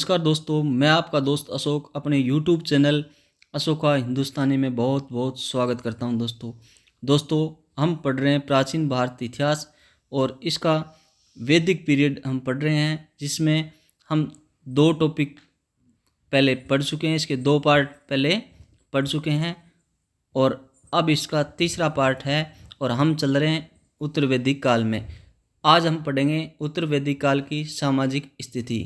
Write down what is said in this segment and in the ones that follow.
नमस्कार दोस्तों, मैं आपका दोस्त अशोक अपने YouTube चैनल अशोका हिंदुस्तानी में बहुत बहुत स्वागत करता हूं। दोस्तों हम पढ़ रहे हैं प्राचीन भारत इतिहास और इसका वैदिक पीरियड हम पढ़ रहे हैं, जिसमें हम दो टॉपिक पहले पढ़ चुके हैं। इसके दो पार्ट पहले पढ़ चुके हैं और अब इसका तीसरा पार्ट है और हम चल रहे हैं उत्तर वैदिक काल में। आज हम पढ़ेंगे उत्तर वैदिक काल की सामाजिक स्थिति।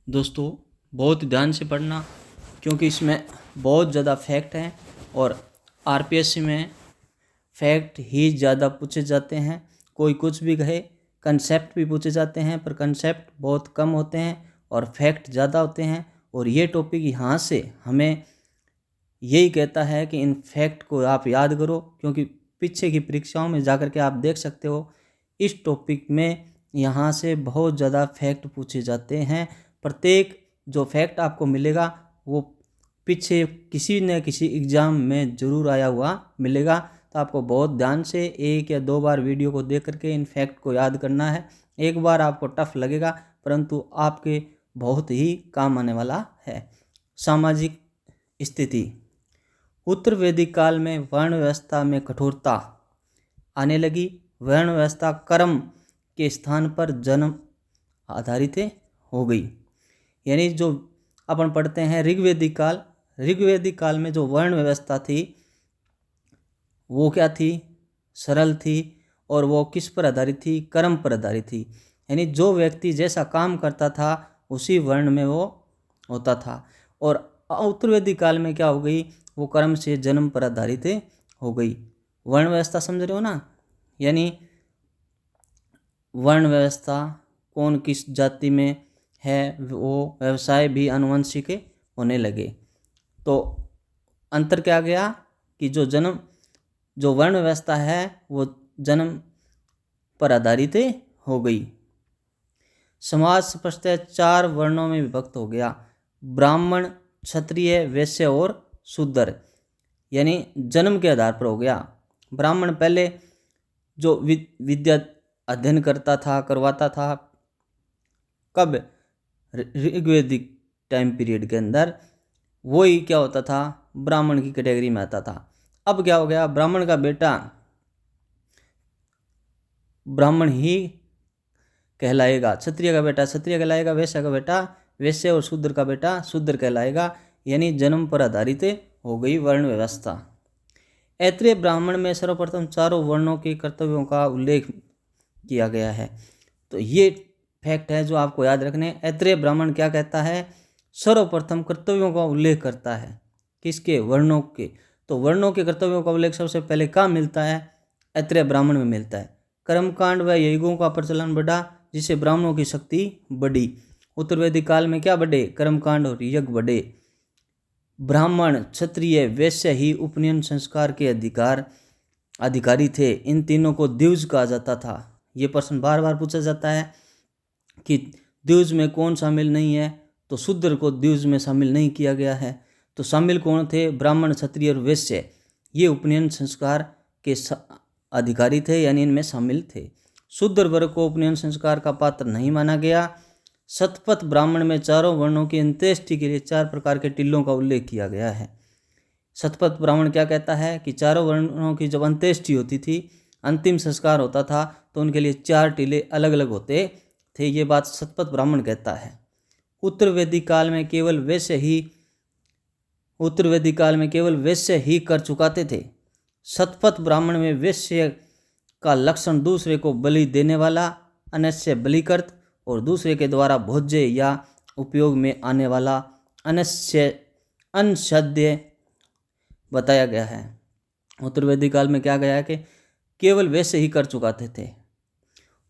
दोस्तों बहुत ध्यान से पढ़ना, क्योंकि इसमें बहुत ज़्यादा फैक्ट हैं और आरपीएससी में फैक्ट ही ज़्यादा पूछे जाते हैं। कोई कुछ भी कहे, कंसेप्ट भी पूछे जाते हैं पर कंसेप्ट बहुत कम होते हैं और फैक्ट ज़्यादा होते हैं। और ये टॉपिक यहाँ से हमें यही कहता है कि इन फैक्ट को आप याद करो, क्योंकि पीछे की परीक्षाओं में जाकर के आप देख सकते हो इस टॉपिक में यहाँ से बहुत ज़्यादा फैक्ट पूछे जाते हैं। प्रत्येक जो फैक्ट आपको मिलेगा वो पीछे किसी न किसी एग्ज़ाम में ज़रूर आया हुआ मिलेगा। तो आपको बहुत ध्यान से एक या दो बार वीडियो को देख करके इन फैक्ट को याद करना है। एक बार आपको टफ लगेगा, परंतु आपके बहुत ही काम आने वाला है। सामाजिक स्थिति। उत्तर वैदिक काल में वर्ण व्यवस्था में कठोरता आने लगी। वर्ण व्यवस्था कर्म के स्थान पर जन्म आधारित हो गई। यानी जो अपन पढ़ते हैं ऋग्वैदिक काल में जो वर्ण व्यवस्था थी वो क्या थी? सरल थी। और वो किस पर आधारित थी? कर्म पर आधारित थी। यानी जो व्यक्ति जैसा काम करता था उसी वर्ण में वो होता था। और उत्तर वैदिक काल में क्या हो गई? वो कर्म से जन्म पर आधारित हो गई। वर्ण व्यवस्था समझ रहे हो ना? यानी वर्ण व्यवस्था कौन किस जाति में है, वो व्यवसाय भी आनुवंशिक होने लगे। तो अंतर क्या गया कि जो वर्ण व्यवस्था है वो जन्म पर आधारित हो गई। समाज स्पष्टतः 4 वर्णों में विभक्त हो गया: ब्राह्मण, क्षत्रिय, वैश्य और शूद्र। यानी जन्म के आधार पर हो गया। ब्राह्मण पहले जो विद्या अध्ययन करवाता था, कब? ऋग्वैदिक टाइम पीरियड के अंदर वही क्या होता था? ब्राह्मण की कैटेगरी में आता था। अब क्या हो गया? ब्राह्मण का बेटा ब्राह्मण ही कहलाएगा, क्षत्रिय का बेटा क्षत्रिय कहलाएगा, वैश्य का बेटा वैश्य और शूद्र का बेटा शूद्र कहलाएगा। यानी जन्म पर आधारित हो गई वर्ण व्यवस्था। ऐत्रेय ब्राह्मण में सर्वप्रथम 4 वर्णों के कर्तव्यों का उल्लेख किया गया है। तो ये फैक्ट है जो आपको याद रखने। ऐत्रेय ब्राह्मण क्या कहता है? सर्वप्रथम कर्तव्यों का उल्लेख करता है। किसके? वर्णों के। तो वर्णों के कर्तव्यों का उल्लेख सबसे पहले कहाँ मिलता है? ऐत्रेय ब्राह्मण में मिलता है। कर्मकांड व यज्ञों का प्रचलन बढ़ा, जिससे ब्राह्मणों की शक्ति बढ़ी। उत्तर वैदिक काल में क्या बढ़े? कर्मकांड और यज्ञ बढ़े। ब्राह्मण, क्षत्रिय, वैश्य ही उपनयन संस्कार के अधिकारी थे। इन तीनों को द्विज कहा जाता था। ये प्रश्न बार बार पूछा जाता है कि द्विज में कौन शामिल नहीं है? तो शूद्र को द्विज में शामिल नहीं किया गया है। तो शामिल कौन थे? ब्राह्मण, क्षत्रिय और वैश्य। ये उपनयन संस्कार के अधिकारी थे, यानी इनमें शामिल थे। शूद्र वर्ग को उपनयन संस्कार का पात्र नहीं माना गया। शतपथ ब्राह्मण में 4 वर्णों की अंत्येष्टि के लिए 4 प्रकार के टिल्लों का उल्लेख किया गया है। शतपथ ब्राह्मण क्या कहता है कि 4 वर्णों की जब अंत्येष्टि होती थी, अंतिम संस्कार होता था, तो उनके लिए 4 टिल्ले अलग अलग होते थे। ये बात शतपथ ब्राह्मण कहता है। उत्तर वैदिक काल में केवल वैश्य ही कर चुकाते थे। शतपथ ब्राह्मण में वैश्य का लक्षण दूसरे को बलि देने वाला, अनस्य बलिकर्त और दूसरे के द्वारा भोज्य या उपयोग में आने वाला अनश्याद्य बताया गया है। उत्तर वैदिक काल में क्या गया है कि केवल वैश्य ही कर चुकाते थे।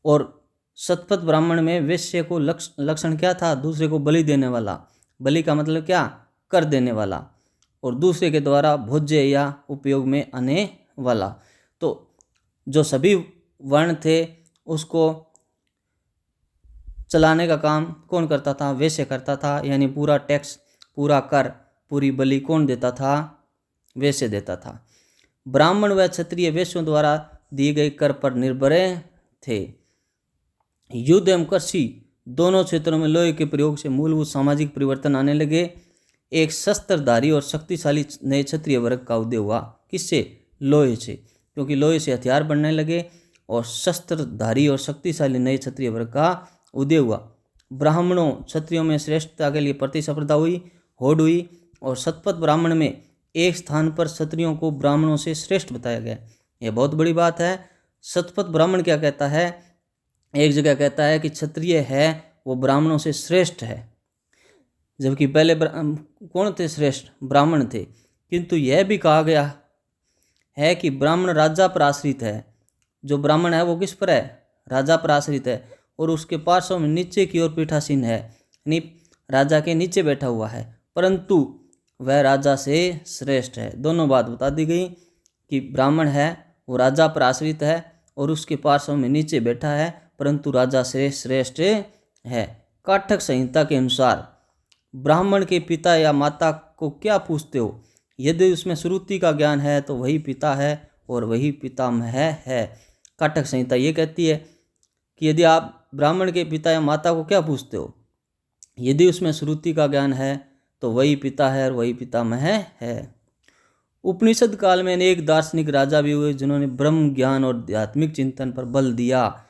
और शतपथ ब्राह्मण में वैश्य को लक्षण क्या था? दूसरे को बलि देने वाला। बलि का मतलब क्या? कर देने वाला। और दूसरे के द्वारा भोज्य या उपयोग में आने वाला। तो जो सभी वर्ण थे उसको चलाने का काम कौन करता था? वैश्य करता था। यानी पूरा टैक्स, पूरा कर, पूरी बलि कौन देता था? वैश्य देता था। ब्राह्मण व क्षत्रिय वैश्यों द्वारा दिए गए कर पर निर्भर थे। युद्ध एवं कृषि दोनों क्षेत्रों में लोहे के प्रयोग से मूलभूत सामाजिक परिवर्तन आने लगे। एक शस्त्रधारी और शक्तिशाली नए क्षत्रिय वर्ग का उदय हुआ। किससे? लोहे से, क्योंकि लोहे से हथियार बनने लगे और शस्त्रधारी और शक्तिशाली नए क्षत्रिय वर्ग का उदय हुआ। ब्राह्मणों क्षत्रियों में श्रेष्ठता के लिए प्रतिस्पर्धा हुई, होड़ हुई, और शतपथ ब्राह्मण में एक स्थान पर क्षत्रियों को ब्राह्मणों से श्रेष्ठ बताया गया। यह बहुत बड़ी बात है। शतपथ ब्राह्मण क्या कहता है? एक जगह कहता है कि क्षत्रिय है वो ब्राह्मणों से श्रेष्ठ है, जबकि पहले कौन थे? श्रेष्ठ ब्राह्मण थे। किंतु यह भी कहा गया है कि ब्राह्मण राजा पर आश्रित है। जो ब्राह्मण है वो किस पर है? राजा पर आश्रित है, और उसके पार्श्व में नीचे की ओर पीठासीन है, यानी राजा के नीचे बैठा हुआ है, परंतु वह राजा से श्रेष्ठ है। दोनों बात बता दी गई कि ब्राह्मण है वो राजा पर आश्रित है और उसके पार्श्व में नीचे बैठा है, परंतु राजा से श्रेष्ठ है। काठक संहिता के अनुसार ब्राह्मण के पिता या माता को क्या पूछते हो? यदि उसमें श्रुति का ज्ञान है तो वही पिता है और वही पितामह है। काठक संहिता ये कहती है कि यदि आप ब्राह्मण के पिता या माता को क्या पूछते हो, यदि उसमें श्रुति का ज्ञान है तो वही पिता है और वही पितामह है। उपनिषद काल में अनेक दार्शनिक राजा भी हुए जिन्होंने ब्रह्म ज्ञान और आध्यात्मिक चिंतन पर बल दिया,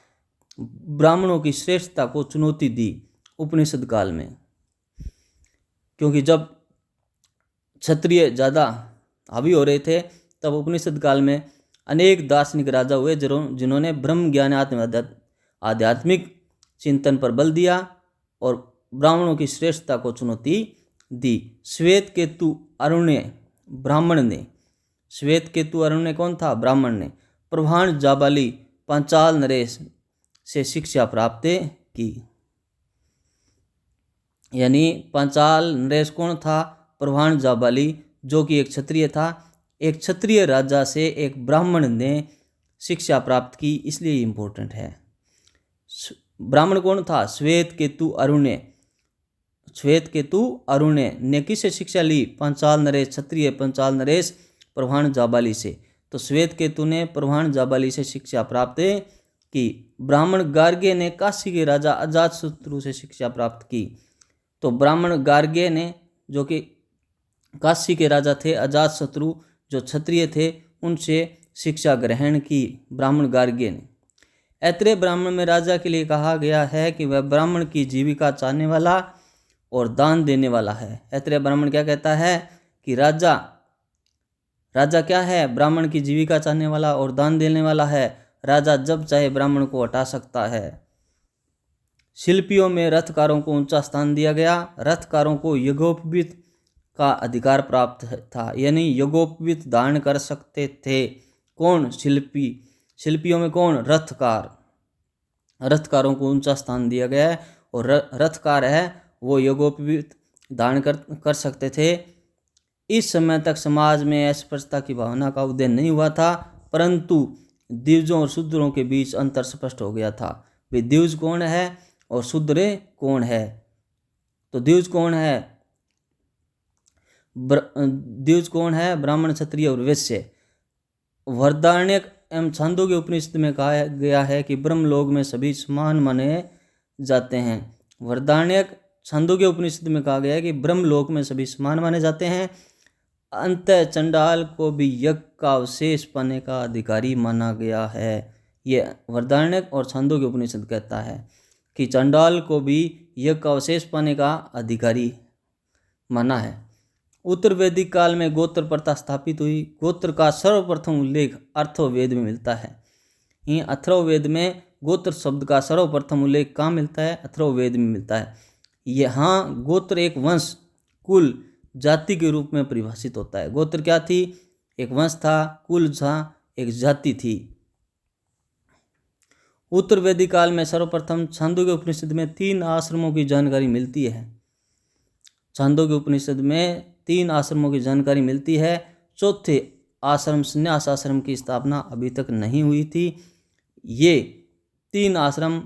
ब्राह्मणों की श्रेष्ठता को चुनौती दी उपनिषद काल में। क्योंकि जब क्षत्रिय ज़्यादा हावी हो रहे थे तब उपनिषद काल में अनेक दार्शनिक राजा हुए जिन्होंने ब्रह्म ज्ञान आध्यात्मिक चिंतन पर बल दिया और ब्राह्मणों की श्रेष्ठता को चुनौती दी। श्वेत केतु अरुण्य ब्राह्मण ने, श्वेत केतु अरुण्य कौन था? ब्राह्मण ने प्रभाण जाबाली पांचाल नरेश से शिक्षा प्राप्त की। यानी पांचाल नरेश कौन था? प्रभाण जाबाली, जो कि एक क्षत्रिय था। एक क्षत्रिय राजा से एक ब्राह्मण ने शिक्षा प्राप्त की, इसलिए इम्पोर्टेंट है। ब्राह्मण कौन था? श्वेत केतु अरुण्य। श्वेत केतु अरुण्य ने किससे शिक्षा ली? पांचाल नरेश, क्षत्रिय पांचाल नरेश प्रभाण जाबाली से। तो श्वेत केतु ने प्रभाण जाबाली से शिक्षा प्राप्त की। ब्राह्मण गार्ग्य ने काशी के राजा अजातशत्रु से शिक्षा प्राप्त की। तो ब्राह्मण गार्ग्य ने, जो कि काशी के राजा थे, अजातशत्रु जो क्षत्रिय थे, उनसे शिक्षा ग्रहण की ब्राह्मण गार्ग्य ने। ऐत्रेय ब्राह्मण में राजा के लिए कहा गया है कि वह ब्राह्मण की जीविका चाहने वाला और दान देने वाला है। ऐत्रेय ब्राह्मण क्या कहता है कि राजा क्या है? ब्राह्मण की जीविका चाहने वाला और दान देने वाला है। राजा जब चाहे ब्राह्मण को हटा सकता है। शिल्पियों में रथकारों को ऊंचा स्थान दिया गया। रथकारों को यज्ञोपवीत का अधिकार प्राप्त था, यानी यज्ञोपवीत धारण कर सकते थे। कौन? शिल्पी। शिल्पियों में कौन? रथकार। रथकारों को ऊंचा स्थान दिया गया है और रथकार है वो यज्ञोपवीत धारण कर सकते थे। इस समय तक समाज में अस्पृश्यता की भावना का उदय नहीं हुआ था, परंतु द्विजों और शूद्रों के बीच अंतर स्पष्ट हो गया था। वे द्विज कौन है और शूद्र कौन है? तो द्विज कौन है? द्विज कौन है? ब्राह्मण, क्षत्रिय और वैश्य। वृहदारण्यक एवं छांदोग्य उपनिषद में कहा गया है कि ब्रह्मलोक में सभी समान माने जाते हैं। वृहदारण्यक छांदोग्य उपनिषद में कहा गया है कि ब्रह्मलोक में सभी समान माने जाते हैं। अंत चंडाल को भी यज्ञ का अवशेष पाने का अधिकारी माना गया है। ये वृहदारण्यक और छांदोग्य उपनिषद कहता है कि चंडाल को भी यज्ञ का अवशेष पाने का अधिकारी माना है। उत्तर वैदिक काल में गोत्र प्रथा स्थापित हुई। गोत्र का सर्वप्रथम उल्लेख अथर्ववेद में मिलता है। यह अथर्ववेद में गोत्र शब्द का सर्वप्रथम उल्लेख कहाँ मिलता है? अथर्ववेद में मिलता है। यहाँ गोत्र एक वंश, कुल, जाति के रूप में परिभाषित होता है। गोत्र क्या थी? एक वंश था, कुल था, एक जाति थी। उत्तर वैदिक काल में सर्वप्रथम छांदोग्य उपनिषद में 3 आश्रमों की जानकारी मिलती है। छांदोग्य उपनिषद में 3 आश्रमों की जानकारी मिलती है। चौथे आश्रम संन्यास आश्रम की स्थापना अभी तक नहीं हुई थी। ये 3 आश्रम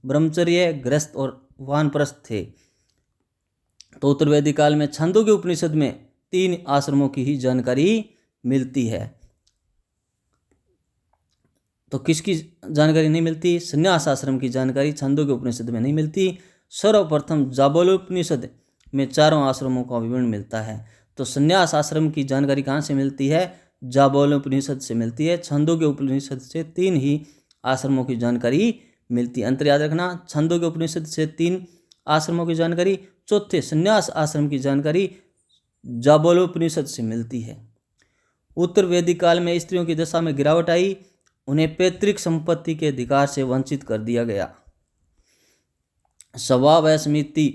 ब्रह्मचर्य, गृहस्थ और वानप्रस्थ थे। तो उत्तर वैदिक काल में छांदोग्य उपनिषद में 3 आश्रमों की ही जानकारी मिलती है। तो किसकी जानकारी नहीं मिलती? संन्यास आश्रम की जानकारी छांदोग्य उपनिषद में नहीं मिलती। सर्वप्रथम जाबालोपनिषद में चारों आश्रमों का विवरण मिलता है। तो संन्यास आश्रम की जानकारी कहाँ से मिलती है? जाबालोपनिषद से मिलती है। छंदोग्य उपनिषद से 3 ही आश्रमों की जानकारी मिलती है। अंतर याद रखना, छंदोग्य उपनिषद से 3 आश्रमों की जानकारी, चौथे संन्यास आश्रम की जानकारी जाबालोपनिषद से मिलती है। उत्तर वैदिक काल में स्त्रियों की दशा में गिरावट आई, उन्हें पैतृक संपत्ति के अधिकार से वंचित कर दिया गया। स्वभाव समिति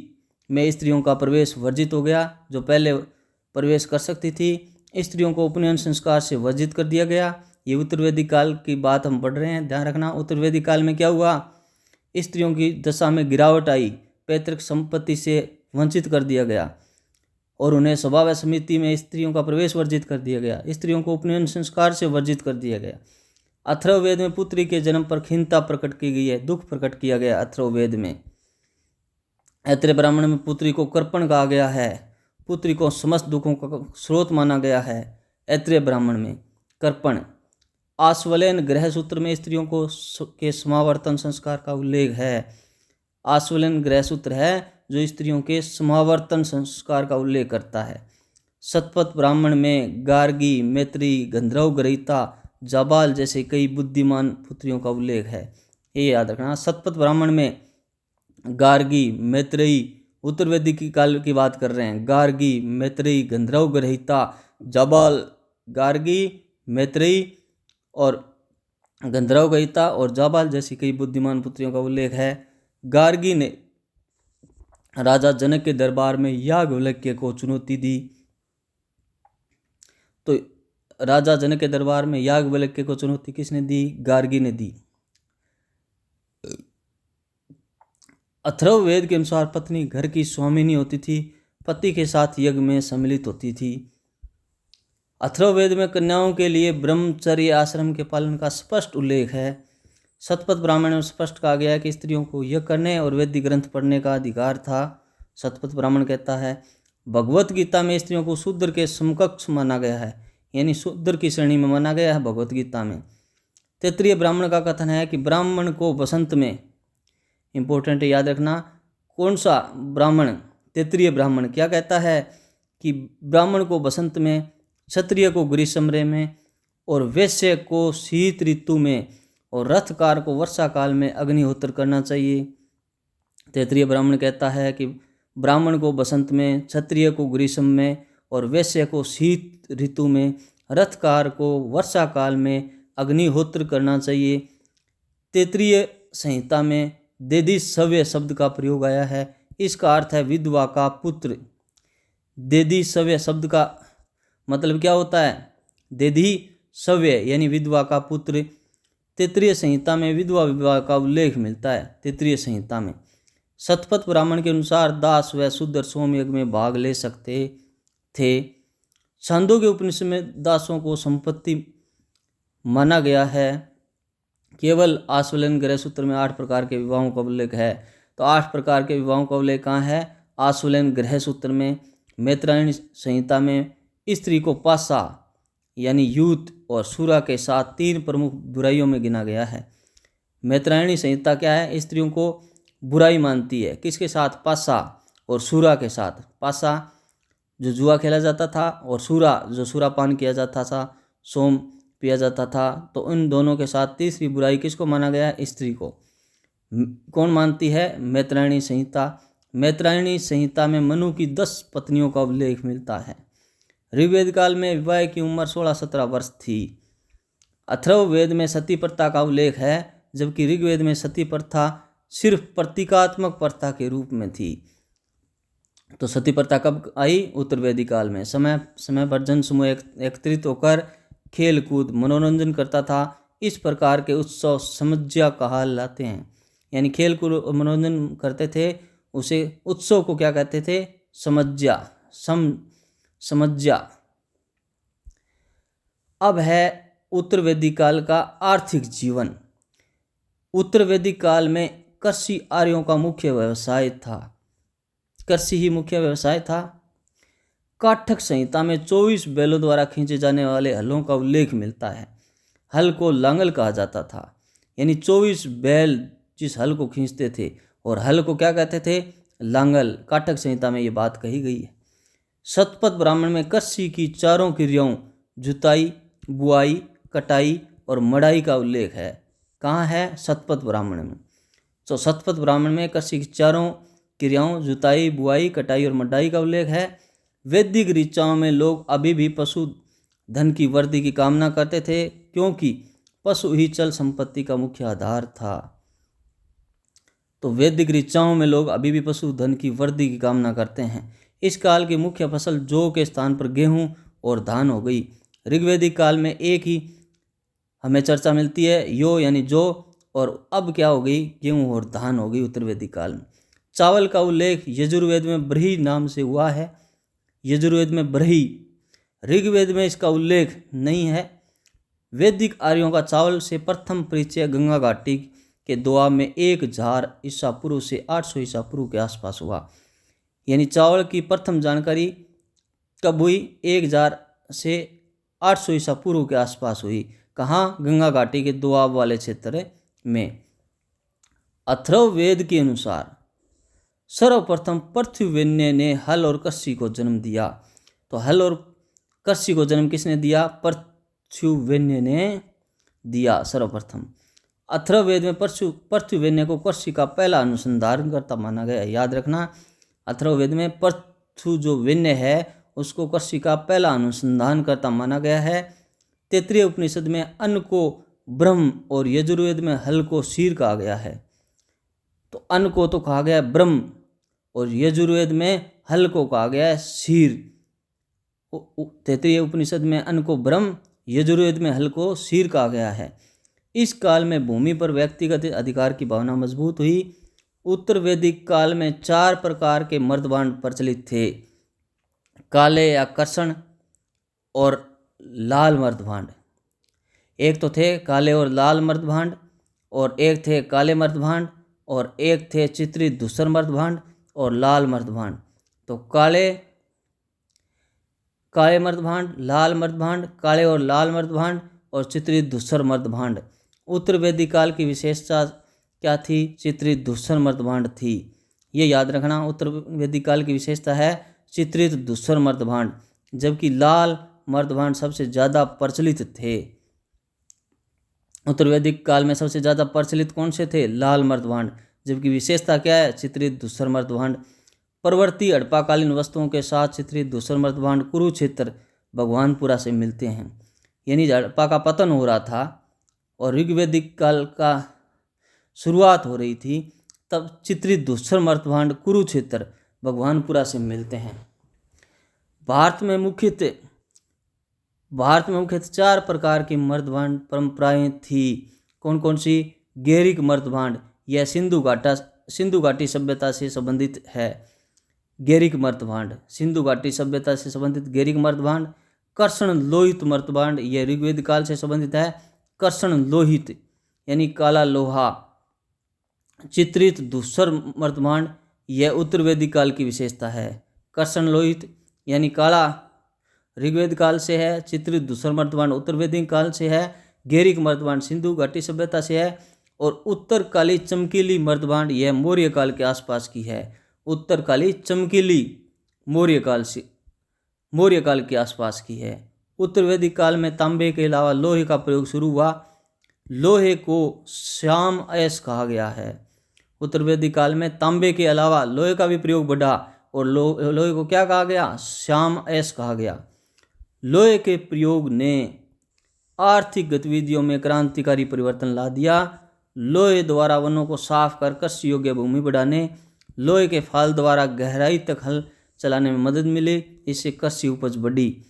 में स्त्रियों का प्रवेश वर्जित हो गया। जो पहले प्रवेश कर सकती थी, स्त्रियों को उपनयन संस्कार से वर्जित कर दिया गया। ये उत्तर वैदिक काल की बात हम पढ़ रहे हैं, ध्यान रखना। उत्तर वैदिक काल में क्या हुआ? स्त्रियों की दशा में गिरावट आई, पैतृक संपत्ति से वंचित कर दिया गया और उन्हें स्वभाव समिति में स्त्रियों का प्रवेश वर्जित कर दिया गया। स्त्रियों को उपनयन संस्कार से वर्जित कर दिया गया। अथर्ववेद में पुत्री के जन्म पर खिन्नता प्रकट की गई है, दुख प्रकट किया गया। अथर्ववेद में ऐत्रेय ब्राह्मण में पुत्री को कर्पण कहा गया है, पुत्री को समस्त दुखों का स्रोत माना गया है। ऐत्रेय ब्राह्मण में कर्पण। आश्वलेन गृह सूत्र में स्त्रियों को के समावर्तन संस्कार का उल्लेख है। आश्वलेन गृह सूत्र है जो स्त्रियों के समावर्तन संस्कार का उल्लेख करता है। शतपथ ब्राह्मण में गार्गी, मैत्री, गंधर्व, ग्रहीता, जाबाल जैसे कई बुद्धिमान पुत्रियों का उल्लेख है। ये याद रखना। शतपथ ब्राह्मण में गार्गी, मैत्रेयी, उत्तर वैदिक काल की बात कर रहे हैं। गार्गी, मैत्रेयी, गंधर्व, ग्रहीता, जाबाल, गार्गी, मैत्रेयी और गंधर्व, ग्रहीता और जाबाल जैसी कई बुद्धिमान पुत्रियों का उल्लेख है। गार्गी ने राजा जनक के दरबार में याज्ञवल्क्य को चुनौती दी। तो राजा जनक के दरबार में याज्ञवल्क्य को चुनौती किसने दी? गार्गी ने दी। अथर्ववेद के अनुसार पत्नी घर की स्वामिनी होती थी, पति के साथ यज्ञ में सम्मिलित होती थी। अथर्ववेद में कन्याओं के लिए ब्रह्मचर्य आश्रम के पालन का स्पष्ट उल्लेख है। शतपथ ब्राह्मण में स्पष्ट कहा गया है कि स्त्रियों को यज्ञ करने और वैदिक ग्रंथ पढ़ने का अधिकार था। शतपथ ब्राह्मण कहता है। भगवत गीता में स्त्रियों को शूद्र के समकक्ष माना गया है, यानी शूद्र की श्रेणी में माना गया है भगवत गीता में। तैत्तिरीय ब्राह्मण का कथन है कि ब्राह्मण को बसंत में, इंपॉर्टेंट है याद रखना, कौन सा ब्राह्मण? तैत्तिरीय ब्राह्मण क्या कहता है कि ब्राह्मण को बसंत में, क्षत्रिय को ग्रीष्म में और वैश्य को शीत ऋतु में और रथकार को वर्षा काल में अग्निहोत्र करना चाहिए। तैत्तिरीय ब्राह्मण कहता है कि ब्राह्मण को बसंत में, क्षत्रिय को ग्रीष्म में और वैश्य को शीत ऋतु में, रथकार को वर्षा काल में अग्निहोत्र करना चाहिए। तैत्तिरीय संहिता में देदी सव्य शब्द का प्रयोग आया है। इसका अर्थ है विधवा का पुत्र। देदी सव्य शब्द का मतलब क्या होता है? देदी सव्य यानी विधवा का पुत्र। तैत्तिरीय संहिता में विधवा विवाह का उल्लेख मिलता है। तैत्तिरीय संहिता में शतपथ ब्राह्मण के अनुसार दास व शूद्र सोम यज्ञ में भाग ले सकते थे। छांदोग्य उपनिषद में दासों को संपत्ति माना गया है। केवल आश्वलेन गृह सूत्र में 8 प्रकार के विवाहों का उल्लेख है। तो 8 प्रकार के विवाहों का उल्लेख कहाँ है? आश्वलेन गृह सूत्र में। मैत्रायणी संहिता में स्त्री को पासा यानी यूथ और सूरा के साथ 3 प्रमुख बुराइयों में गिना गया है। मैत्रायणी संहिता क्या है? स्त्रियों को बुराई मानती है। किसके साथ? पासा और सूरा के साथ। पासा जो जुआ खेला जाता था और सूरा जो सूरापान किया जाता था, सोम पिया जाता था। तो इन दोनों के साथ तीसरी बुराई किसको माना गया है? स्त्री को। कौन मानती है? मैत्रायणी संहिता। मैत्रायणी संहिता में मनु की 10 पत्नियों का उल्लेख मिलता है। ऋग्वेद काल में विवाह की उम्र 16-17 वर्ष थी। अथर्ववेद में सती प्रथा का उल्लेख है, जबकि ऋग्वेद में सती प्रथा सिर्फ प्रतीकात्मक प्रथा के रूप में थी। तो सती प्रथा कब आई? उत्तर वैदिक काल में। समय पर जन समूह एकत्रित होकर खेल कूद मनोरंजन करता था। इस प्रकार के उत्सव समज्या कहलाते हैं, यानी खेल कूद मनोरंजन करते थे, उसे उत्सव को क्या कहते थे? समज्या। समज्या। अब है उत्तर वैदिक काल का आर्थिक जीवन। उत्तर वैदिक काल में कृषि आर्यों का मुख्य व्यवसाय था। कृषि ही मुख्य व्यवसाय था। काठक संहिता में 24 बैलों द्वारा खींचे जाने वाले हलों का उल्लेख मिलता है। हल को लांगल कहा जाता था, यानी 24 बैल जिस हल को खींचते थे और हल को क्या कहते थे? लांगल। काटक संहिता में ये बात कही गई है। शतपथ ब्राह्मण में कृषि की चारों क्रियाओं जुताई, बुआई, कटाई और मड़ाई का उल्लेख है। कहाँ है? शतपथ ब्राह्मण में। तो शतपथ ब्राह्मण में कृषि की चारों क्रियाओं जुताई, बुआई, कटाई और मड़ाई का उल्लेख है। वैदिक ऋचाओं में लोग अभी भी पशु धन की वृद्धि की कामना करते थे, क्योंकि पशु ही चल संपत्ति का मुख्य आधार था। तो वैदिक ऋचाओं में लोग अभी भी पशुधन की वृद्धि की कामना करते हैं। इस काल की मुख्य फसल जौ के स्थान पर गेहूं और धान हो गई। ऋग्वैदिक काल में एक ही हमें चर्चा मिलती है, यो यानी जौ, और अब क्या हो गई? गेहूं और धान हो गई उत्तर वैदिक काल में। चावल का उल्लेख यजुर्वेद में ब्रही नाम से हुआ है। यजुर्वेद में ब्रही, ऋग्वेद में इसका उल्लेख नहीं है। वैदिक आर्यों का चावल से प्रथम परिचय गंगा घाटी के दोआब में 1000 ईसा पूर्व से 800 ईसा पूर्व के आसपास हुआ। यानी चावल की प्रथम जानकारी कब हुई? 1000 से 800 ईसा पूर्व के आसपास हुई। कहाँ? गंगा घाटी के दोआब वाले क्षेत्र में। अथर्ववेद के अनुसार सर्वप्रथम पृथ्वीन्य ने हल और कृषि को जन्म दिया। तो हल और कृषि को जन्म किसने दिया? पृथ्वीन्य ने दिया सर्वप्रथम। अथर्ववेद में पृथ्वीन्य को कृषि का पहला अनुसंधान करता माना गया है। याद रखना, अथर्ववेद में पृथु जो वेन्य है उसको कृषि का पहला अनुसंधान करता माना गया है। तैत्तिरीय उपनिषद में अन्न को ब्रह्म और यजुर्वेद में हल को शीर कहा गया है। तो अन्न को तो कहा गया है ब्रह्म और यजुर्वेद में हल को कहा गया है शीर। तैत्तिरीय उपनिषद में अन्न को ब्रह्म, यजुर्वेद में हल को शीर कहा गया है। इस काल में भूमि पर व्यक्तिगत अधिकार की भावना मजबूत हुई। उत्तर वैदिक काल में 4 प्रकार के मर्दभांड प्रचलित थे: काले या कृष्ण और लाल मर्दभांड। एक तो थे काले और लाल मर्दभांड, और एक थे काले मर्दभांड, और एक थे चित्रित धूसर मर्दभांड और लाल मर्दभांड। तो काले मर्दभांड, लाल मर्दभांड, काले और लाल मर्दभांड और चित्रित धूसर मर्दभांड। उत्तर वैदिक काल की विशेषता क्या थी? चित्रित धूसर मर्दभांड थी। ये याद रखना, उत्तर वैदिक काल की विशेषता है चित्रित धूसर मर्दभांड, जबकि लाल मर्दभांड सबसे ज़्यादा प्रचलित थे। उत्तर वैदिक काल में सबसे ज़्यादा प्रचलित कौन से थे? लाल मर्दभांड, जबकि विशेषता क्या है? चित्रित धूसर मर्दभांड। प्रवर्ती हड़प्पाकालीन वस्तुओं के साथ चित्रित धूसर मर्दभांड कुरुक्षेत्र भगवानपुरा से मिलते हैं। यानी हड़प्पा का पतन हो रहा था और ऋग्वैदिक काल का शुरुआत हो रही थी, तब चित्रित धूसर मर्दभांड कुरुक्षेत्र भगवानपुरा से मिलते हैं। भारत में मुख्यतः 4 प्रकार की मर्दभांड परंपराएं थी। कौन कौन सी? गैरिक मर्दभांड, यह सिंधु घाटी सभ्यता से संबंधित है। गैरिक मर्दभांड, सिंधु घाटी सभ्यता से संबंधित गैरिक मर्दभांड। कर्षण लोहित मर्दभांड, यह ऋग्वेद काल से संबंधित है। कर्षण लोहित यानी काला लोहा। चित्रित धूसर मर्दभांड, यह उत्तर वैदिक काल की विशेषता है। कर्षण लोहित यानी काला ऋग्वेद काल से है। चित्रित धूसर मर्दभांड उत्तर वैदिक काल से है। गैरिक मर्दभांड सिंधु घाटी सभ्यता से है। और उत्तरकाली चमकीली मर्दभांड, यह मौर्य काल के आसपास की है। उत्तरकाली चमकीली मौर्य काल के आसपास की है। उत्तर वैदिक काल में तांबे के अलावा लोहे का प्रयोग शुरू हुआ। लोहे को श्याम अयस्क कहा गया है। उत्तर वैदिक काल में तांबे के अलावा लोहे का भी प्रयोग बढ़ा और लोहे को क्या कहा गया? श्याम अयस्क कहा गया। लोहे के प्रयोग ने आर्थिक गतिविधियों में क्रांतिकारी परिवर्तन ला दिया। लोहे द्वारा वनों को साफ कर कृषि योग्य भूमि बढ़ाने, लोहे के फाल द्वारा गहराई तक हल चलाने में मदद मिली। इससे कृषि उपज बढ़ी।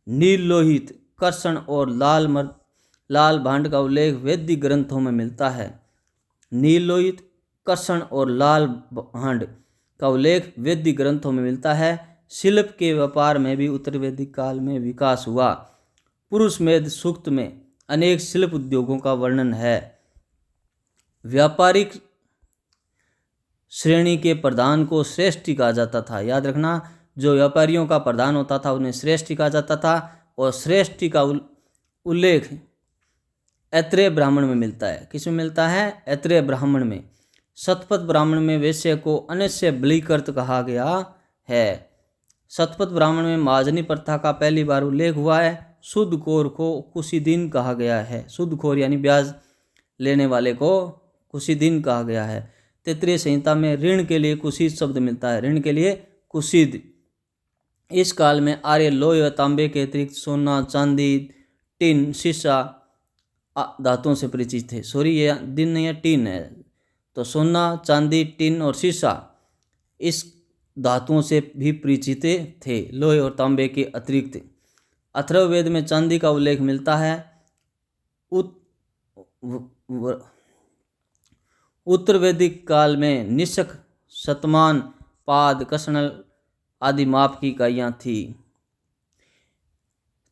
नील लोहित, कर्षण और लाल भांड का उल्लेख वैदिक ग्रंथों में मिलता है। नील लोहित, कर्षण और लाल भांड का उल्लेख वैदिक ग्रंथों में मिलता है। शिल्प के व्यापार में भी उत्तर वैदिक काल में विकास हुआ। पुरुषमेध सूक्त में अनेक शिल्प उद्योगों का वर्णन है। व्यापारिक श्रेणी के प्रधान को श्रेष्ठी कहा जाता था। याद रखना, जो व्यापारियों का प्रधान होता था उन्हें श्रेष्ठी कहा जाता था। और श्रेष्ठी का उल्लेख ऐत्रेय ब्राह्मण में मिलता है। किसमें मिलता है? ऐत्रेय ब्राह्मण में। शतपथ ब्राह्मण में वैश्य को अनस्य बलिकृत कहा गया है। शतपथ ब्राह्मण में महाजनी प्रथा का पहली बार उल्लेख हुआ है। सूदखोर को कुशीदीन कहा गया है। सूदखोर यानी ब्याज लेने वाले को कुशीदीन कहा गया है। तैत्तिरीय संहिता में ऋण के लिए कुशीद शब्द मिलता है। ऋण के लिए कुशीद। इस काल में आर्य लोहे व तांबे के अतिरिक्त सोना, चांदी, टिन, शीशा धातुओं से परिचित थे। सॉरी, ये दिन नहीं है, टिन है। तो सोना, चांदी, टिन और शीशा इस धातुओं से भी परिचित थे, लोहे और तांबे के अतिरिक्त। अथर्ववेद में चांदी का उल्लेख मिलता है। उत्तर वैदिक काल में निशक, शतमान, पाद, कसनल आदि माप की इकाइयाँ थी।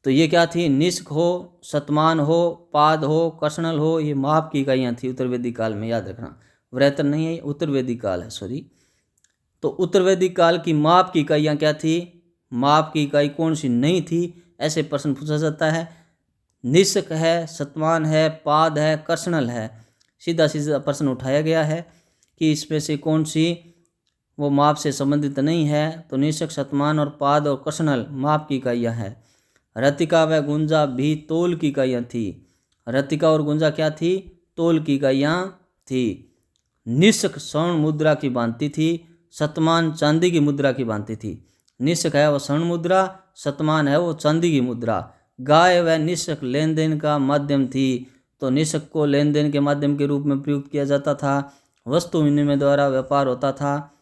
तो ये क्या थी? निशक हो, शतमान हो, पाद हो, कसनल हो, ये माप की इकाइयाँ थी उत्तर वैदिक काल में, याद रखना। वृहत्तर नहीं है, उत्तर वैदिक काल है, सॉरी। तो उत्तर वैदिक काल की माप की इकाइयाँ क्या थी? माप की इकाई कौन सी नहीं थी, ऐसे प्रश्न पूछा जाता है। निशक है, शतमान है, पाद है, कसनल है। सीधा सीधा प्रश्न उठाया गया है कि इसमें से कौन सी वो माप से संबंधित नहीं है। तो निशक, शतमान और पाद और कसनल माप की इकाइयाँ हैं। रतिका व गुंजा भी तोल की इकाइयाँ थी। रतिका और गुंजा क्या थी? तोल की इकाइयाँ थी। निशक स्वर्ण मुद्रा की भांति थी। शतमान चांदी की मुद्रा की भांति थी। निशक है वो स्वर्ण मुद्रा, शतमान है वो चांदी की मुद्रा। गाय व निशक लेन देन का माध्यम थी। तो निशक को लेन देन के माध्यम के रूप में प्रयुक्त किया जाता था। वस्तु विनिमय द्वारा व्यापार होता था।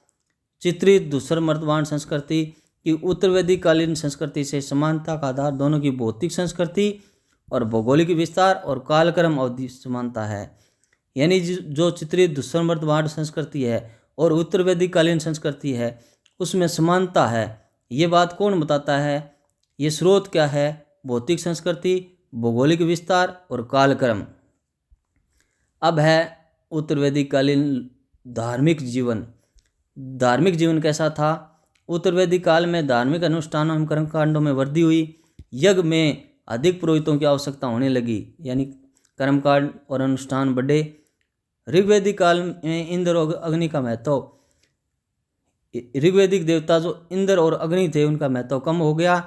चित्रित धूसर मर्दवान संस्कृति की उत्तर वैदिक कालीन संस्कृति से समानता का आधार दोनों की भौतिक संस्कृति और भौगोलिक विस्तार और कालक्रम अवधि समानता है। यानी जो चित्रित धूसर मर्दवान संस्कृति है और उत्तर वैदिक कालीन संस्कृति है, उसमें समानता है। ये बात कौन बताता है? ये स्रोत क्या है? भौतिक संस्कृति, भौगोलिक विस्तार और कालक्रम। अब है उत्तर वैदिक कालीन धार्मिक जीवन। धार्मिक जीवन कैसा था? उत्तर वैदिक काल में धार्मिक अनुष्ठानों एवं कर्मकांडों में वृद्धि हुई। यज्ञ में अधिक पुरोहितों की आवश्यकता होने लगी, यानी कर्मकांड और अनुष्ठान बढ़े। ऋग्वैदिक काल में इंद्र और अग्नि का महत्व, ऋग्वैदिक देवता जो इंद्र और अग्नि थे उनका महत्व कम हो गया।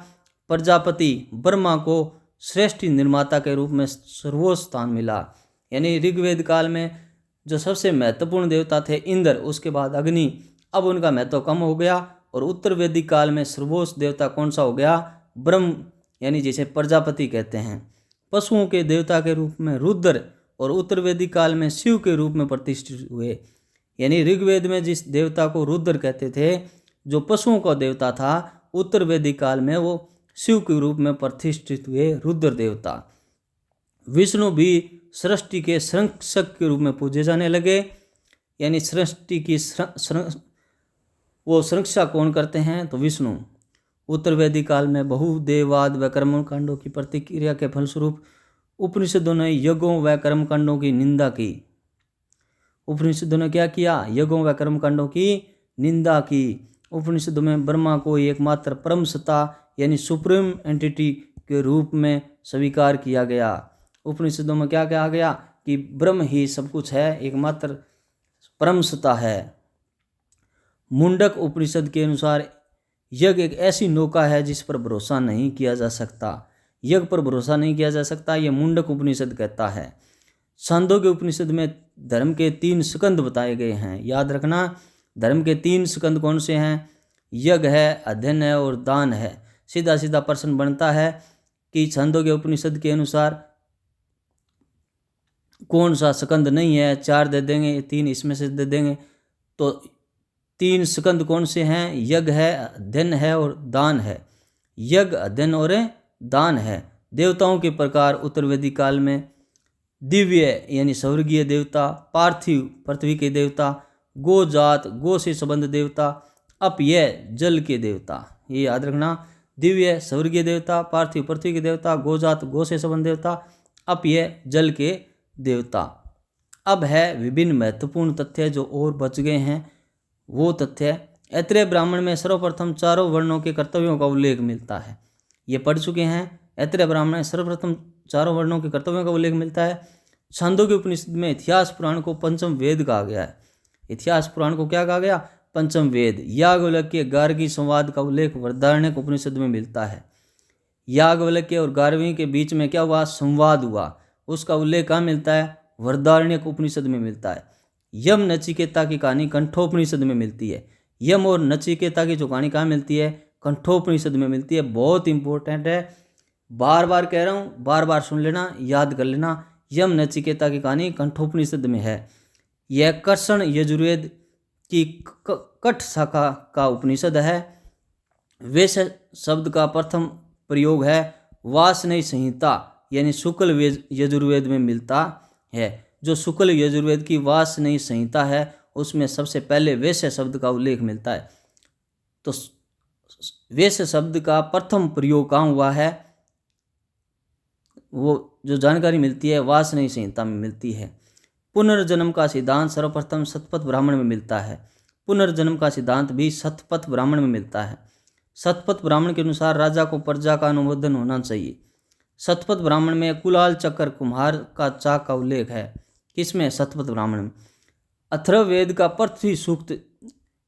प्रजापति ब्रह्मा को श्रेष्ठ निर्माता के रूप में सर्वोच्च स्थान मिला। यानी ऋग्वेद काल में जो सबसे महत्वपूर्ण देवता थे इंद्र, उसके बाद अग्नि, अब उनका महत्व कम हो गया। और उत्तर वैदिक काल में सर्वोच्च देवता कौन सा हो गया? ब्रह्म, यानी जिसे प्रजापति कहते हैं। पशुओं के देवता के रूप में रुद्र और उत्तर वैदिक काल में शिव के रूप में प्रतिष्ठित हुए। यानी ऋग्वेद में जिस देवता को रुद्र कहते थे, जो पशुओं का देवता था, उत्तर वैदिक काल में वो शिव के रूप में प्रतिष्ठित हुए, रुद्र देवता। विष्णु भी सृष्टि के संरक्षक के रूप में पूजे जाने लगे। यानी सृष्टि की वो संरक्षा कौन करते हैं? तो विष्णु। उत्तर वैदिक काल में बहुदेववाद व कर्मकांडों की प्रतिक्रिया के फलस्वरूप उपनिषदों ने यज्ञों व कर्मकांडों की निंदा की। उपनिषदों ने क्या किया? यज्ञों व कर्मकांडों की निंदा की। उपनिषदों में ब्रह्मा को एकमात्र परम सत्ता यानी सुप्रीम एंटिटी के रूप में स्वीकार किया गया। उपनिषदों में क्या कहा गया? कि ब्रह्म ही सब कुछ है, एकमात्र परम सत्ता है। मुंडक उपनिषद के अनुसार यज्ञ एक ऐसी नौका है जिस पर भरोसा नहीं किया जा सकता। यज्ञ पर भरोसा नहीं किया जा सकता, ये मुंडक उपनिषद कहता है। छांदोग्य उपनिषद में धर्म के 3 स्कंद बताए गए हैं। याद रखना, धर्म के 3 स्कंद कौन से हैं? यज्ञ है, अध्ययन है और दान है। सीधा सीधा प्रश्न बनता है कि छांदोग्य उपनिषद के अनुसार कौन सा स्कंद नहीं है? 4 दे देंगे, 3 इसमें से दे देंगे। तो 3 स्कंद कौन से हैं? यज्ञ है, अध्ययन है और दान है। यज्ञ, अध्ययन और दान है। देवताओं के प्रकार उत्तर वैदिक काल में दिव्य यानी स्वर्गीय देवता, पार्थिव पृथ्वी के देवता, गो जात गो से संबंध देवता, अपयय जल के देवता। ये याद रखना, दिव्य स्वर्गीय देवता, पार्थिव पृथ्वी के देवता, गो जात गो से संबंध देवता, अपयय जल के देवता। अब है विभिन्न महत्वपूर्ण तथ्य जो और बच गए हैं। वो तथ्य, ऐत्रेय ब्राह्मण में सर्वप्रथम 4 वर्णों के कर्तव्यों का उल्लेख मिलता है। ये पढ़ चुके हैं। ऐत्रेय ब्राह्मण में सर्वप्रथम 4 वर्णों के कर्तव्यों का उल्लेख मिलता है। छांदोग्य उपनिषद में इतिहास पुराण को पंचम वेद कहा गया है। इतिहास पुराण को क्या कहा गया? पंचम वेद। याज्ञवल्क्य गार्गी संवाद का उल्लेख बृहदारण्यक उपनिषद में मिलता है। याज्ञवल्क्य और गार्गी के बीच में क्या हुआ? संवाद हुआ, उसका उल्लेख कहाँ मिलता है? बृहदारण्यक उपनिषद में मिलता है। यम नचिकेता की कहानी कंठोपनिषद में मिलती है। यम और नचिकेता की जो कहानी कहाँ मिलती है? कंठोपनिषद में मिलती है। बहुत इंपॉर्टेंट है, बार बार कह रहा हूँ, बार बार सुन लेना, याद कर लेना। यम नचिकेता की कहानी कंठोपनिषद में है। यह कर्षण यजुर्वेद की कठ शाखा का उपनिषद है। वेश शब्द का प्रथम प्रयोग है वासनयी संहिता यानी शुक्ल यजुर्वेद में मिलता है। जो शुक्ल यजुर्वेद की वासनयी संहिता है उसमें सबसे पहले वैश्य शब्द का उल्लेख मिलता है। तो वैश्य शब्द का प्रथम प्रयोग कहाँ हुआ है, वो जो जानकारी मिलती है वासनयी संहिता में मिलती है। पुनर्जन्म का सिद्धांत सर्वप्रथम शतपथ ब्राह्मण में मिलता है। पुनर्जन्म का सिद्धांत भी शतपथ ब्राह्मण में मिलता है। शतपथ ब्राह्मण के अनुसार राजा को प्रजा का अनुमोदन होना चाहिए। शतपथ ब्राह्मण में कुलाल चक्र कुम्हार का चाक का उल्लेख है। किसमें? शतपथ ब्राह्मण में। अथर्ववेद का पृथ्वी सूक्त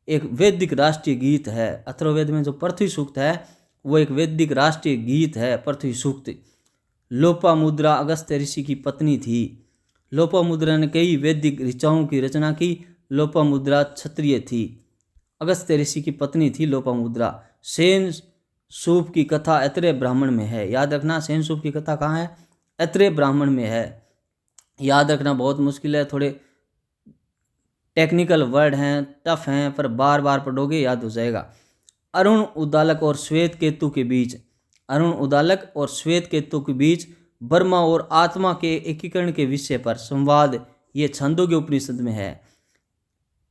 एक वैदिक राष्ट्रीय गीत है। अथर्ववेद में जो पृथ्वी सूक्त है वो एक वैदिक राष्ट्रीय गीत है, पृथ्वी सूक्त। लोपामुद्रा अगस्त्य ऋषि की पत्नी थी। लोपामुद्रा ने कई वैदिक ऋचाओं की रचना की। लोपामुद्रा क्षत्रिय थी, अगस्त्य ऋषि की पत्नी थी लोपामुद्रा। सेन सूप की कथा ऐत्रेय ब्राह्मण में है। याद रखना, सेन सूप की कथा कहाँ है? ऐत्रेय ब्राह्मण में है। याद रखना, बहुत मुश्किल है, थोड़े टेक्निकल वर्ड हैं, टफ हैं, पर बार बार पढ़ोगे याद हो जाएगा। अरुण उद्दालक और श्वेत केतु के बीच, अरुण उद्दालक और श्वेत केतु के बीच ब्रह्मा और आत्मा के एकीकरण के विषय पर संवाद, ये छांदोग्य उपनिषद में है।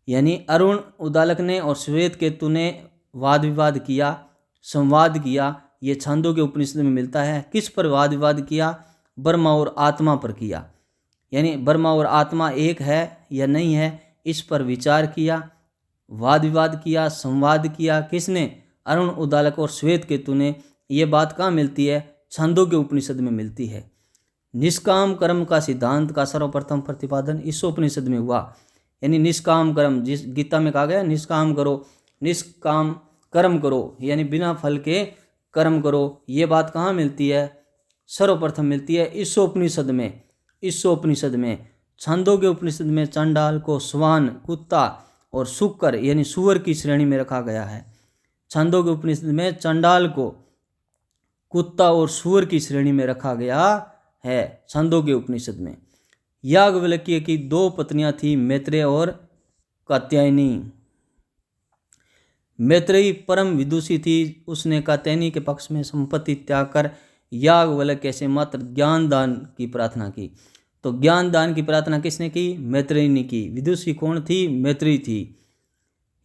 यानी अरुण उद्दालक ने और श्वेत केतु ने वाद विवाद किया, संवाद किया, ये छांदोग्य उपनिषद में मिलता है। किस पर वाद विवाद किया? ब्रह्मा और आत्मा पर किया। यानी ब्रह्मा और आत्मा एक है या नहीं है, इस पर विचार किया, वाद विवाद किया, संवाद किया। किसने? अरुण उद्दालक और श्वेत केतु ने। ये बात कहाँ मिलती है? छांदोग्य उपनिषद में मिलती है। निष्काम कर्म का सिद्धांत का सर्वप्रथम प्रतिपादन इस उपनिषद में हुआ। यानी निष्काम कर्म, जिस गीता में कहा गया निष्काम करो, निष्काम कर्म करो, यानी बिना फल के कर्म करो। ये बात कहाँ मिलती है? सर्वप्रथम मिलती है इस उपनिषद में। इस उपनिषद में छांदोग्य उपनिषद में चंडाल को स्वान, कुत्ता और शुकर यानी सुअर की श्रेणी में रखा गया है। छांदोग्य उपनिषद में चंडाल को कुत्ता और सुअर की श्रेणी में रखा गया है छांदोग्य उपनिषद में। याज्ञवल्क्य की दो पत्नियां थी, मैत्रेय और कात्यायनी। मैत्रेयी परम विदुषी थी, उसने कात्यायनी के पक्ष में संपत्ति त्याग कर याज्ञवल्क्य से मात्र ज्ञान दान की प्रार्थना की। तो ज्ञान दान की प्रार्थना किसने की? मैत्रेयी ने की। विदुषी कौन थी? मैत्रेयी थी।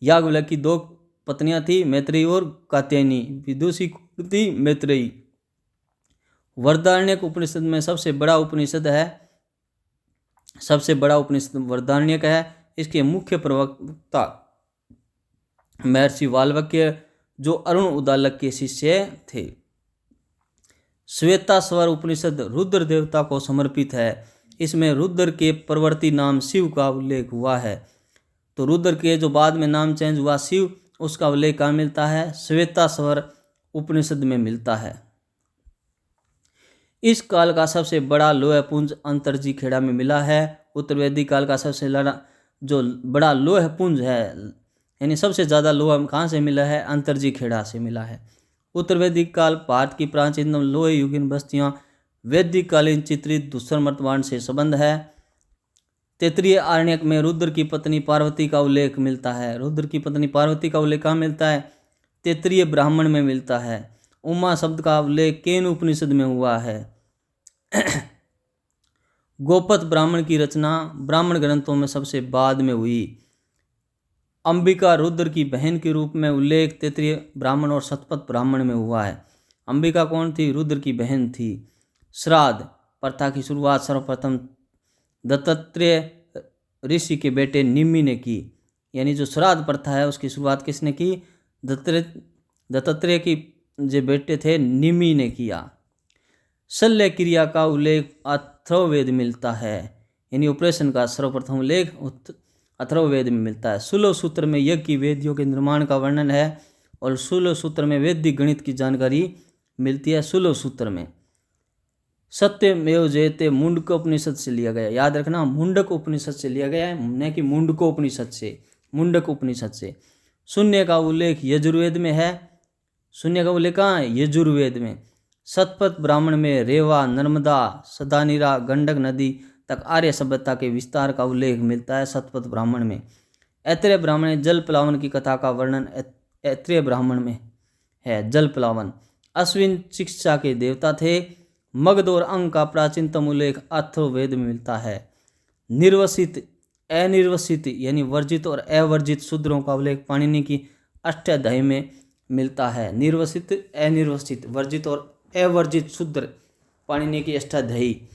याज्ञवल्क्य की दो पत्नियां थी, मैत्रेयी और कात्यायनी। विदुषी थी मैत्रेयी। बृहदारण्यक उपनिषद में सबसे बड़ा उपनिषद है, सबसे बड़ा उपनिषद बृहदारण्यक है। इसके मुख्य प्रवक्ता महर्षि वाल्मीकि जो अरुण उद्दालक के शिष्य थे। श्वेताश्वर उपनिषद रुद्र देवता को समर्पित है। इसमें रुद्र के परवर्ती नाम शिव का उल्लेख हुआ है। तो रुद्र के जो बाद में नाम चेंज हुआ शिव, उसका उल्लेख कहाँ मिलता है? श्वेताश्वर उपनिषद में मिलता है। इस काल का सबसे बड़ा लोह पुंज अंतर्जी खेड़ा में मिला है। उत्तर वैदिक काल का सबसे जो बड़ा लोह पुंज है, यानी सबसे ज़्यादा लोहा कहाँ से मिला है? अंतर्जी खेड़ा से मिला है। उत्तर वैदिक काल भारत की प्राचीनतम लोह युगीन बस्तियाँ वैदिक कालीन चित्रित दूसर मर्तबान से संबंध है। तैत्तिरीय आरण्यक में रुद्र की पत्नी पार्वती का उल्लेख मिलता है। रुद्र की पत्नी पार्वती का उल्लेख कहाँ मिलता है? तैत्तिरीय ब्राह्मण में मिलता है। उमा शब्द का उल्लेख केन उपनिषद में हुआ है। गोपत ब्राह्मण की रचना ब्राह्मण ग्रंथों में सबसे बाद में हुई। अंबिका रुद्र की बहन के रूप में उल्लेख तैत्तिरीय ब्राह्मण और शतपथ ब्राह्मण में हुआ है। अंबिका कौन थी? रुद्र की बहन थी। श्राद्ध प्रथा की शुरुआत सर्वप्रथम दत्तात्रेय ऋषि के बेटे निमि ने की। यानी जो श्राद्ध प्रथा है उसकी शुरुआत किसने की? दत्तात्रेय की जो बेटे थे निमि ने किया। शल्य क्रिया का उल्लेख अथर्ववेद मिलता है। यानी ऑपरेशन का सर्वप्रथम उल्लेख अथर्ववेद में मिलता है। 16 सूत्र में यज्ञ की वेदियों के निर्माण का वर्णन है और 16 सूत्र में वैदिक गणित की जानकारी मिलती है। 16 सूत्र में सत्यमेव जयते मुंडक उपनिषद से लिया गया, याद रखना मुंडक उपनिषद से लिया गया है, न कि मुंडको उपनिषद से, मुंडक उपनिषद से। शून्य का उल्लेख यजुर्वेद में है। शून्य का उल्लेख कहाँ है? यजुर्वेद में। शतपथ ब्राह्मण में रेवा, नर्मदा, सदानीरा, गंडक नदी तक आर्य सभ्यता के विस्तार का उल्लेख मिलता है शतपथ ब्राह्मण में। ऐत्रेय ब्राह्मण में जल प्लावन की कथा का वर्णन ऐत्रेय ब्राह्मण में है। जल प्लावन अश्विन चिकित्सा के देवता थे। मगध और अंग का प्राचीनतम उल्लेख अथर्ववेद में मिलता है। निर्वसित, अनिर्वसित यानी वर्जित और अवर्जित शूद्रों का उल्लेख पाणिनि की अष्टाध्यायी में मिलता है। निर्वसित, अनिर्वसित, वर्जित और अवर्जित शूद्र पाणिनि की अष्टाध्यायी।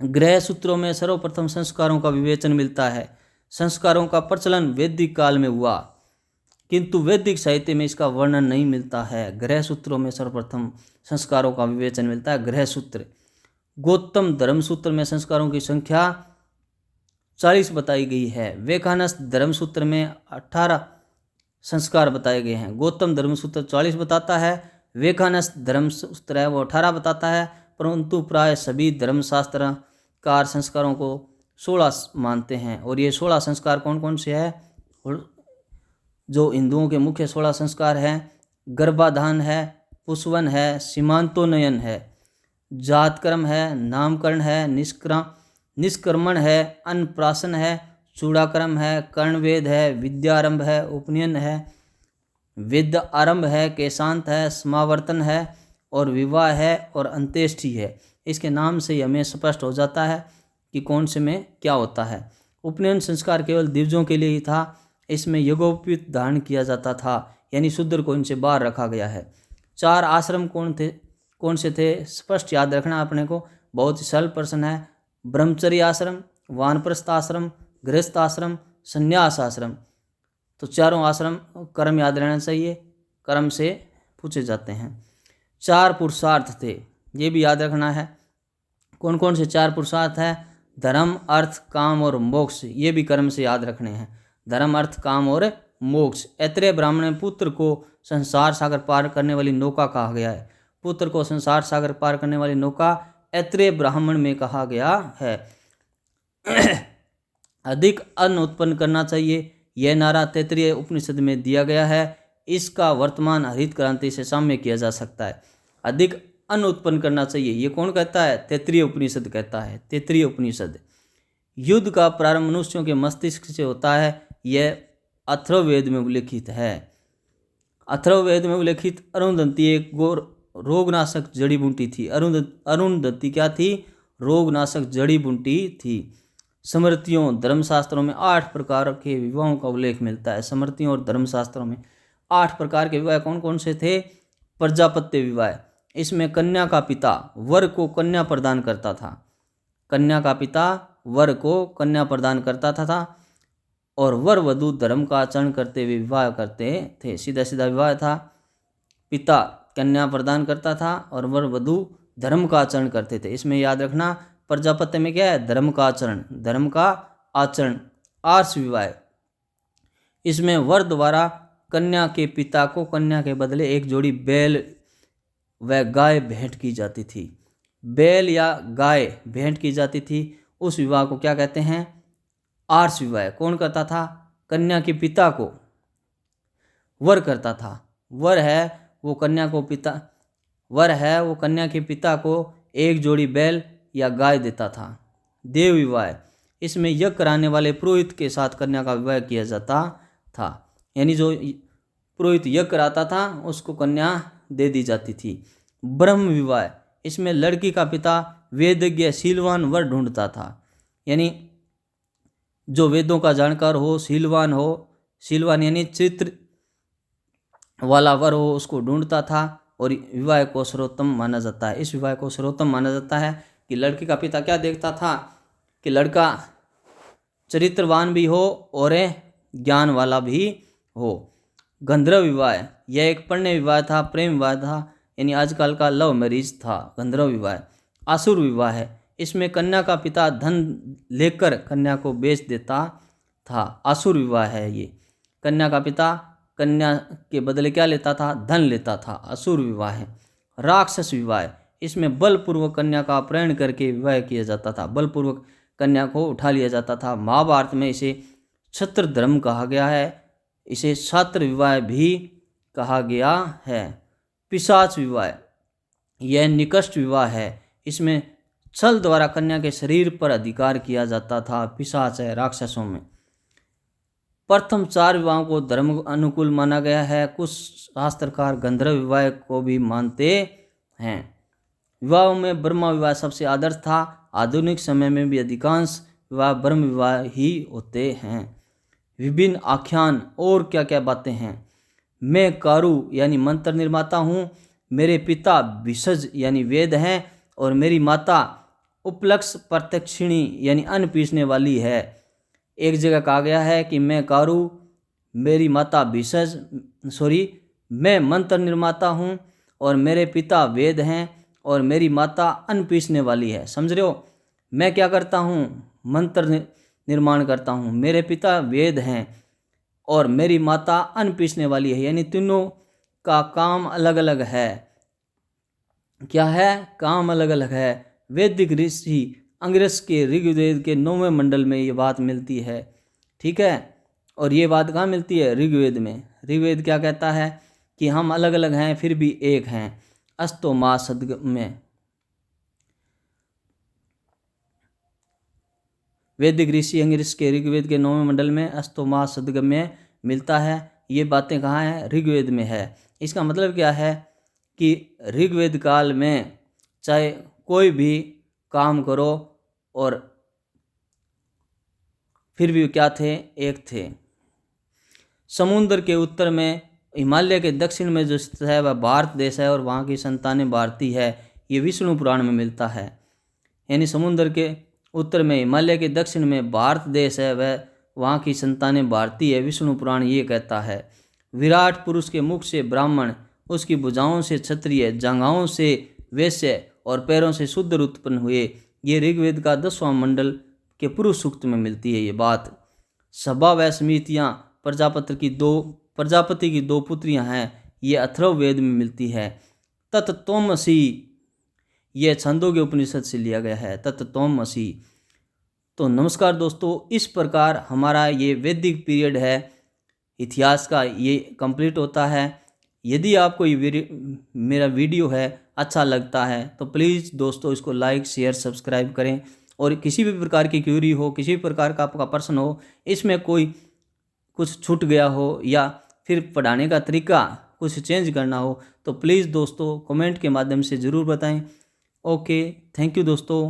ग्रह सूत्रों में सर्वप्रथम संस्कारों का विवेचन मिलता है। संस्कारों का प्रचलन वैदिक काल में हुआ, किंतु वैदिक साहित्य में इसका वर्णन नहीं मिलता है। ग्रह सूत्रों में सर्वप्रथम संस्कारों का विवेचन मिलता है, ग्रह सूत्र। गौतम धर्म सूत्र में संस्कारों की संख्या 40 बताई गई है। वेखानस धर्म सूत्र में 18 संस्कार बताए गए हैं। गौतम धर्म सूत्र 40 बताता है, वेखानस धर्म सूत्र है वो 18 बताता है, परंतु प्राय सभी धर्मशास्त्रकार संस्कारों को 16 मानते हैं। और ये 16 संस्कार कौन कौन से हैं? जो हिंदुओं के मुख्य 16 संस्कार हैं, गर्भाधान है, पुष्वन है, सीमांतोन्नयन है, जातकर्म है, नामकरण है, निष्क्रमण है, अन्नप्राशन है, चूड़ाकर्म है, कर्णवेद है, विद्यारंभ है, उपनयन है, वेद आरंभ है, केशांत है, समावर्तन है और विवाह है और अंत्येष्टि है। इसके नाम से ही हमें स्पष्ट हो जाता है कि कौन से में क्या होता है। उपनयन संस्कार केवल दिवजों के लिए ही था। इसमें यज्ञोपवीत धारण किया जाता था, यानी शूद्र को इनसे बाहर रखा गया है। 4 आश्रम कौन से थे? स्पष्ट याद रखना अपने को, बहुत ही सरल प्रश्न है। ब्रह्मचर्य आश्रम, वानप्रस्थ आश्रम, गृहस्थ आश्रम, संन्यास आश्रम। तो चारों आश्रम कर्म याद रहना चाहिए, कर्म से पूछे जाते हैं। 4 पुरुषार्थ थे, ये भी याद रखना है। कौन कौन से 4 पुरुषार्थ हैं? धर्म, अर्थ, काम और मोक्ष। ये भी कर्म से याद रखने हैं, धर्म, अर्थ, काम और मोक्ष। ऐत्रेय ब्राह्मण में पुत्र को संसार सागर पार करने वाली नौका कहा गया है। पुत्र को संसार सागर पार करने वाली नौका ऐत्रेय ब्राह्मण में कहा गया है। अधिक अन्न उत्पन्न करना चाहिए, यह नारा तैत्तिरीय उपनिषद में दिया गया है। इसका वर्तमान हरित क्रांति से साम्य किया जा सकता है। अधिक अन्न उत्पन्न करना चाहिए, ये कौन कहता है? तैत्तिरीय उपनिषद कहता है, तैत्तिरीय उपनिषद। युद्ध का प्रारंभ मनुष्यों के मस्तिष्क से होता है, यह अथर्ववेद में उल्लेखित है। अथर्ववेद में उल्लेखित अरुंधति एक रोगनाशक जड़ी बूटी थी। अरुंधति क्या थी? रोगनाशक जड़ी बूटी थी। स्मृतियों, धर्मशास्त्रों में 8 प्रकार के विवाहों का उल्लेख मिलता है। स्मृतियों और धर्मशास्त्रों में 8 प्रकार के विवाह कौन कौन से थे? प्रजापत्य विवाह, इसमें कन्या का पिता वर को कन्या प्रदान करता था। कन्या का पिता वर को कन्या प्रदान करता था और वर वधू धर्म का आचरण करते हुए विवाह करते थे। सीधा सीधा विवाह था, पिता कन्या प्रदान करता था और वर वधू धर्म का आचरण करते थे। इसमें याद रखना प्रजापत्य में क्या है? धर्म का आचरण, धर्म का आचरण। आर्ष विवाह, इसमें वर द्वारा कन्या के पिता को कन्या के बदले एक जोड़ी बैल व गाय भेंट की जाती थी। बैल या गाय भेंट की जाती थी, उस विवाह को क्या कहते हैं? आर्ष विवाह। कौन करता था? कन्या के पिता को वर करता था। वर है वो कन्या के पिता को एक जोड़ी बैल या गाय देता था। देव विवाह, इसमें यज्ञ कराने वाले पुरोहित के साथ कन्या का विवाह किया जाता था, यानी जो पुरोहित यज्ञ कराता था उसको कन्या दे दी जाती थी। ब्रह्म विवाह, इसमें लड़की का पिता वेदज्ञ शीलवान वर ढूंढता था, यानी जो वेदों का जानकार हो, शीलवान यानी चित्र वाला वर हो, उसको ढूंढता था और विवाह को सर्वोत्तम माना जाता है। इस विवाह को सर्वोत्तम माना जाता है कि लड़की का पिता क्या देखता था कि लड़का चरित्रवान भी हो और ज्ञान वाला भी हो। गंधर्व विवाह, यह एक प्रणय विवाह था, प्रेम विवाह था, यानी आजकल का लव मैरिज था गंधर्व विवाह। आसुर विवाह है, इसमें कन्या का पिता धन लेकर कन्या को बेच देता था। आसुर विवाह है ये। कन्या का पिता कन्या के बदले क्या लेता था? धन लेता था। असुर विवाह है। राक्षस विवाह, इसमें बलपूर्वक कन्या का अपहरण करके विवाह किया जाता था, बलपूर्वक कन्या को उठा लिया जाता था। महाभारत में इसे क्षत्र धर्म कहा गया है, इसे छात्र विवाह भी कहा गया है। पिशाच विवाह, यह निकृष्ट विवाह है, इसमें छल द्वारा कन्या के शरीर पर अधिकार किया जाता था। पिशाच है राक्षसों में। प्रथम 4 विवाहों को धर्म अनुकूल माना गया है। कुछ शास्त्रकार गंधर्व विवाह को भी मानते हैं। विवाहों में ब्रह्म विवाह सबसे आदर्श था। आधुनिक समय में भी अधिकांश विवाह ब्रह्म विवाह ही होते हैं। विभिन्न आख्यान और क्या क्या बातें हैं। मैं कारु यानी मंत्र निर्माता हूँ, मेरे पिता भिषज यानी वेद हैं, और मेरी माता उपलक्ष प्रत्यक्षिणी यानी अन्न पीसने वाली है। एक जगह कहा गया है कि मैं कारु, मेरी माता भिषज, मैं मंत्र निर्माता हूँ और मेरे पिता वेद हैं और मेरी माता अन्न पीसने वाली है। समझ रहे हो? मैं क्या करता हूँ? मंत्र निर्माण करता हूँ, मेरे पिता वेद हैं और मेरी माता अन्न पीसने वाली है। यानी तीनों का काम अलग अलग है। क्या है? काम अलग अलग है। वैदिक ऋषि अंगिरस के ऋग्वेद के 9वें मंडल में ये बात मिलती है। ठीक है, और ये बात कहाँ मिलती है? ऋग्वेद में। ऋग्वेद क्या कहता है कि हम अलग अलग हैं फिर भी एक हैं। अस्तो मा सद्गम्य, वैदिक ऋषि अंगिरस के ऋग्वेद के 9वें मंडल में अस्तो मा सद्गम्य मिलता है। ये बातें कहाँ हैं? ऋग्वेद में है। इसका मतलब क्या है कि ऋग्वेद काल में चाहे कोई भी काम करो और फिर भी क्या थे? एक थे। समुद्र के उत्तर में, हिमालय के दक्षिण में जो स्थित है वह भारत देश है और वहाँ की संतानें भारतीय है। ये विष्णु पुराण में मिलता है। यानी समुद्र के उत्तर में, हिमालय के दक्षिण में भारत देश है, वह वहाँ की संतानें भारतीय है। विष्णु पुराण ये कहता है। विराट पुरुष के मुख से ब्राह्मण, उसकी भुजाओं से क्षत्रिय, जांघाओं से वैश्य और पैरों से शूद्र उत्पन्न हुए। ये ऋग्वेद का 10वां मंडल के पुरुष सूक्त में मिलती है ये बात। सभा व समितियाँ, प्रजापति की 2 पुत्रियाँ हैं, ये अथर्ववेद में मिलती है। तत्त्वमसि, यह छंदों के उपनिषद से लिया गया है। तत्त्वमसि। तो नमस्कार दोस्तों, इस प्रकार हमारा ये वैदिक पीरियड है इतिहास का, ये कंप्लीट होता है। यदि आपको ये मेरा वीडियो है अच्छा लगता है तो प्लीज़ दोस्तों इसको लाइक शेयर सब्सक्राइब करें। और किसी भी प्रकार की क्यूरी हो, किसी भी प्रकार का आपका प्रश्न हो, इसमें कोई कुछ छूट गया हो या फिर पढ़ाने का तरीका कुछ चेंज करना हो तो प्लीज़ दोस्तों कमेंट के माध्यम से ज़रूर बताएं। ओके, थैंक यू दोस्तों।